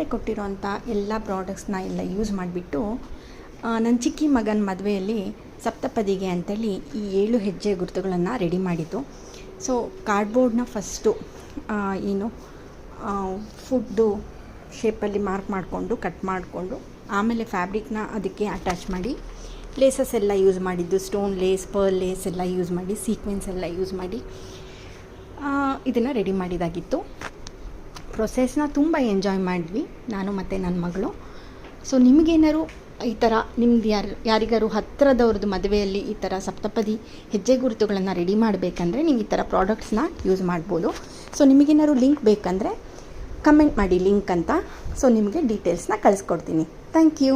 ಮೇಲೆ ಕೊಟ್ಟಿರೋಂಥ ಎಲ್ಲ ಪ್ರಾಡಕ್ಟ್ಸ್ನ ಎಲ್ಲ ಯೂಸ್ ಮಾಡಿಬಿಟ್ಟು ನನ್ನ ಚಿಕ್ಕಿ ಮಗನ ಮದುವೆಯಲ್ಲಿ ಸಪ್ತಪದಿಗೆ ಅಂತೇಳಿ ಈ 7 ಹೆಜ್ಜೆ ಗುರುತುಗಳನ್ನು ರೆಡಿ ಮಾಡಿದ್ದು. ಸೊ ಕಾರ್ಡ್ಬೋರ್ಡ್ನ ಫಸ್ಟು ಏನು ಫುಡ್ಡು ಶೇಪಲ್ಲಿ ಮಾರ್ಕ್ ಮಾಡಿಕೊಂಡು ಕಟ್ ಮಾಡಿಕೊಂಡು ಆಮೇಲೆ ಫ್ಯಾಬ್ರಿಕ್ನ ಅದಕ್ಕೆ ಅಟ್ಯಾಚ್ ಮಾಡಿ ಲೇಸಸ್ ಎಲ್ಲ ಯೂಸ್ ಮಾಡಿದ್ದು, ಸ್ಟೋನ್ ಲೇಸ್, ಪರ್ಲ್ ಲೇಸ್ ಎಲ್ಲ ಯೂಸ್ ಮಾಡಿ, ಸೀಕ್ವೆನ್ಸ್ ಎಲ್ಲ ಯೂಸ್ ಮಾಡಿ ಇದನ್ನು ರೆಡಿ ಮಾಡಿದಾಗಿತ್ತು. ಪ್ರೊಸೆಸ್ನ ತುಂಬ ಎಂಜಾಯ್ ಮಾಡಿದ್ವಿ ನಾನು ಮತ್ತು ನನ್ನ ಮಗಳು. ಸೊ ನಿಮಗೇನಾದ್ರು ಈ ಥರ ನಿಮ್ದು ಯಾರಿಗಾರು ಹತ್ತಿರದವ್ರದ್ದು ಮದುವೆಯಲ್ಲಿ ಈ ಥರ ಸಪ್ತಪದಿ ಹೆಜ್ಜೆ ಗುರುತುಗಳನ್ನು ರೆಡಿ ಮಾಡಬೇಕಂದ್ರೆ ನೀವು ಈ ಥರ ಪ್ರಾಡಕ್ಟ್ಸ್ನ ಯೂಸ್ ಮಾಡ್ಬೋದು. ಸೊ ನಿಮಗೇನಾದ್ರು ಲಿಂಕ್ ಬೇಕಂದರೆ ಕಮೆಂಟ್ ಮಾಡಿ ಲಿಂಕ್ ಅಂತ. ಸೊ ನಿಮಗೆ ಡೀಟೇಲ್ಸ್ನ ಕಳಿಸ್ಕೊಡ್ತೀನಿ. Thank you.